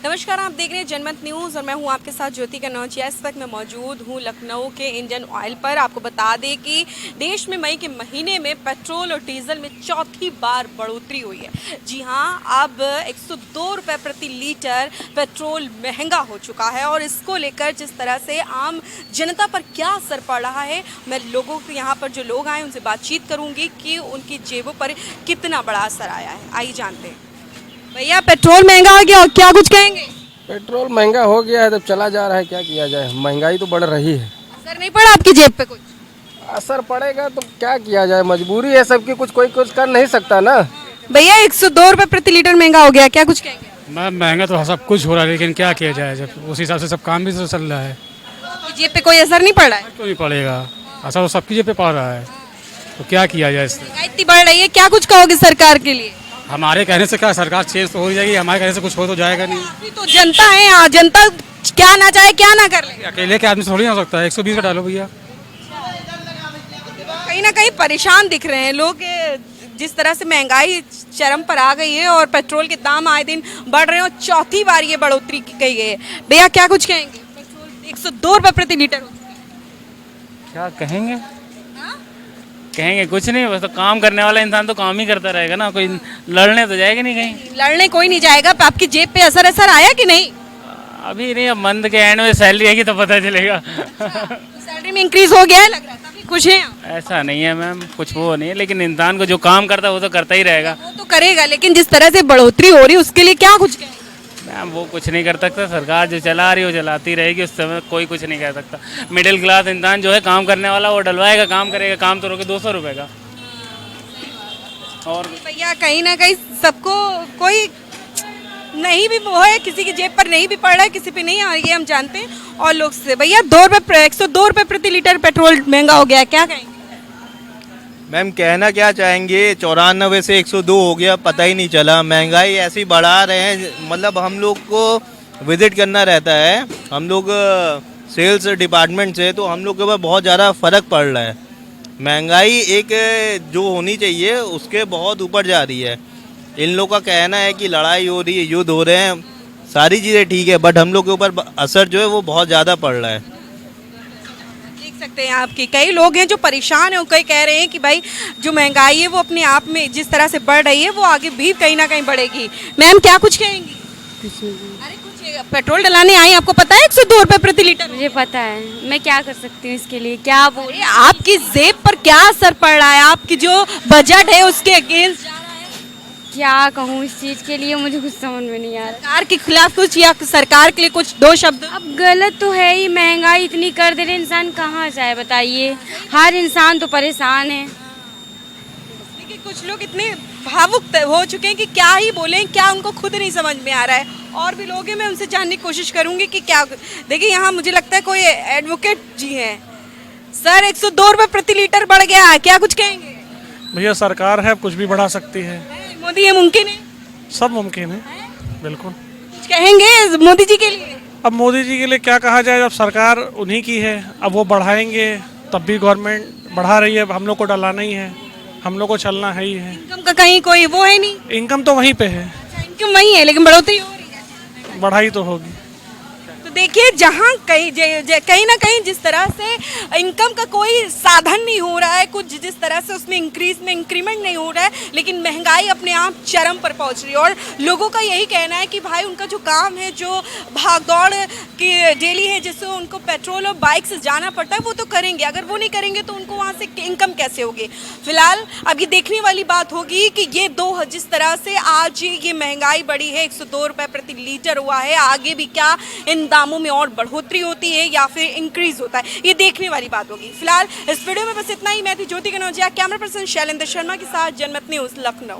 नमस्कार, आप देख रहे हैं जनमत न्यूज़ और मैं हूं आपके साथ ज्योति कनौजिया। इस वक्त मैं मौजूद हूं लखनऊ के इंडियन ऑयल पर। आपको बता दें कि देश में मई के महीने में पेट्रोल और डीजल में चौथी बार बढ़ोतरी हुई है। जी हां, अब 102 रुपये प्रति लीटर पेट्रोल महंगा हो चुका है और इसको लेकर जिस तरह से आम जनता पर क्या असर पड़ रहा है, मैं लोगों के यहाँ पर जो लोग आए उनसे बातचीत करूँगी कि उनकी जेबों पर कितना बड़ा असर आया है। आइए जानते हैं। भैया, पेट्रोल महंगा हो गया और क्या कुछ कहेंगे? पेट्रोल महंगा हो गया है, तब चला जा रहा है, क्या किया जाए, महंगाई तो बढ़ रही है। असर नहीं पड़ा आपकी जेब पे कुछ? असर पड़ेगा तो क्या किया जाए, मजबूरी है सबकी, कोई कुछ कर नहीं सकता ना। भैया, 102 रुपये प्रति लीटर महंगा हो गया, क्या कुछ कहेंगे? मैम, महंगा तो सब कुछ हो रहा है, लेकिन क्या किया जाए, जब उस हिसाब से सब काम भी तो चल रहा है। जेब पे कोई असर नहीं पड़ रहा है? क्यों नहीं पड़ेगा, असर तो सबकी जेब पे पड़ रहा है, तो क्या किया जाए इससे। महंगाई इतनी बढ़ रही है, क्या कुछ कहोगे सरकार के लिए? हमारे कहने से क्या सरकार चेंज तो हो जाएगी, हमारे कहने से कुछ हो तो जाएगा नहीं। अभी तो जनता है यहाँ, जनता क्या ना चाहे क्या ना कर ले। अकेले के आदमी से थोड़ी ना हो सकता है। 120 का डालो भैया। कहीं ना कहीं परेशान दिख रहे हैं लोग। जिस तरह से महंगाई चरम पर आ गई है और पेट्रोल के दाम आए दिन बढ़ रहे हैं और चौथी बार ये बढ़ोतरी की गई है। भैया, क्या कुछ कहेंगे? पेट्रोल 102 रुपये प्रति लीटर हो चुका है। क्या कहेंगे? कहेंगे कुछ नहीं, बस तो काम करने वाला इंसान तो काम ही करता रहेगा ना, कोई लड़ने तो जाएगा नहीं कहीं। लड़ने कोई नहीं जाएगा। आपकी जेब पे असर आया कि नहीं? अभी नहीं, अब मंथ के एंड में सैलरी आएगी तो पता चलेगा। सैलरी में इंक्रीज हो गया है, लग रहा है काफी खुश हैं आप। ऐसा नहीं है मैम, कुछ वो नहीं है, लेकिन इंसान को जो काम करता है वो तो करता ही रहेगा। वो तो करेगा, लेकिन जिस तरह से बढ़ोतरी हो रही है उसके लिए क्या कुछ कहेंगे? मैम, वो कुछ नहीं कर सकता, सरकार जो चला रही है वो चलाती रहेगी, उस समय कोई कुछ नहीं कर सकता। मिडिल क्लास इंसान जो है काम करने वाला, वो डलवाएगा, काम करेगा, काम तो रोके 200 रुपये का। और भैया, कहीं ना कहीं सबको कोई नहीं भी वो है, किसी की जेब पर नहीं भी पड़ रहा है, किसी पे नहीं आ रही है, हम जानते हैं। और लोग से भैया, 102 रुपये प्रति लीटर पेट्रोल महंगा हो गया है, क्या कहेंगे? मैम, कहना क्या चाहेंगे, 94 से 102 हो गया, पता ही नहीं चला। महंगाई ऐसी बढ़ा रहे हैं, मतलब हम लोग को विजिट करना रहता है, हम लोग सेल्स डिपार्टमेंट से, तो हम लोग के ऊपर बहुत ज़्यादा फ़र्क पड़ रहा है। महंगाई एक जो होनी चाहिए उसके बहुत ऊपर जा रही है। इन लोग का कहना है कि लड़ाई हो रही है, युद्ध हो रहे हैं, सारी चीज़ें ठीक है, बट हम लोग के ऊपर असर जो है वो बहुत ज़्यादा पड़ रहा है। सकते हैं आपकी कई लोग हैं जो परेशान हैं, कई कह रहे हैं कि भाई जो महंगाई है वो अपने आप में जिस तरह से बढ़ रही है वो आगे भी कहीं ना कहीं बढ़ेगी। मैम, क्या कुछ कहेंगी? अरे कुछ पेट्रोल डलाने आई, आपको पता है 102 रुपये प्रति लीटर? मुझे पता है, मैं क्या कर सकती हूँ इसके लिए, क्या बोले? आपकी जेब पर क्या असर पड़ रहा है? आपकी जो बजट है उसके अगेंस्ट जा रहा है? क्या कहूँ इस चीज़ के लिए, मुझे कुछ समझ में नहीं आ रहा। सरकार के खिलाफ कुछ या सरकार के लिए कुछ दो शब्द? अब गलत तो है ही, महंगाई इतनी कर दे रहे, इंसान कहाँ जाए बताइए। हर इंसान तो परेशान है। लेकिन कुछ लोग इतने भावुक हो चुके हैं कि क्या ही बोलें, क्या उनको खुद नहीं समझ में आ रहा है। और भी लोग हैं, मैं उनसे जानने की कोशिश करूंगी कि क्या। देखिए, यहाँ मुझे लगता है कोई एडवोकेट जी हैं। सर, 102 रुपये प्रति लीटर बढ़ गया है, क्या कुछ कहेंगे? भैया, सरकार है, कुछ भी बढ़ा सकती है। मोदी, ये मुमकिन है? सब मुमकिन है, बिल्कुल। कुछ कहेंगे मोदी जी के लिए? अब मोदी जी के लिए क्या कहा जाए, जब सरकार उन्हीं की है, अब वो बढ़ाएंगे, तब भी गवर्नमेंट बढ़ा रही है, हम लोग को डलाना ही है, हम लोग को चलना है ही है। इनकम का कहीं कोई वो है नहीं? इनकम तो वहीं पे है। इनकम वही है, लेकिन बढ़ोतरी हो रही है, बढ़ाई तो होगी। तो देखिए, जहाँ कहीं ना कहीं जिस तरह से इनकम का कोई साधन नहीं हो रहा है, कुछ जिस तरह से उसमें इंक्रीमेंट नहीं हो रहा है, लेकिन महंगाई अपने आप चरम पर पहुंच रही है। और लोगों का यही कहना है कि भाई उनका जो काम है, जो भागदौड़ की डेली है, जिससे उनको पेट्रोल और बाइक से जाना पड़ता है, वो तो करेंगे। अगर वो नहीं करेंगे तो उनको वहाँ से इनकम कैसे होगी? फिलहाल अब ये देखने वाली बात होगी कि ये जिस तरह से आज ये महंगाई बढ़ी है, 102 रुपये प्रति लीटर हुआ है, आगे भी क्या इन दामों में और बढ़ोतरी होती है या फिर इंक्रीज होता है, ये देखने वाली बात होगी। फिलहाल इस वीडियो में बस इतना ही। मैं थी ज्योति कनौजिया, कैमरा पर्सन शैलेंद्र शर्मा के साथ, जनमत न्यूज़, लखनऊ।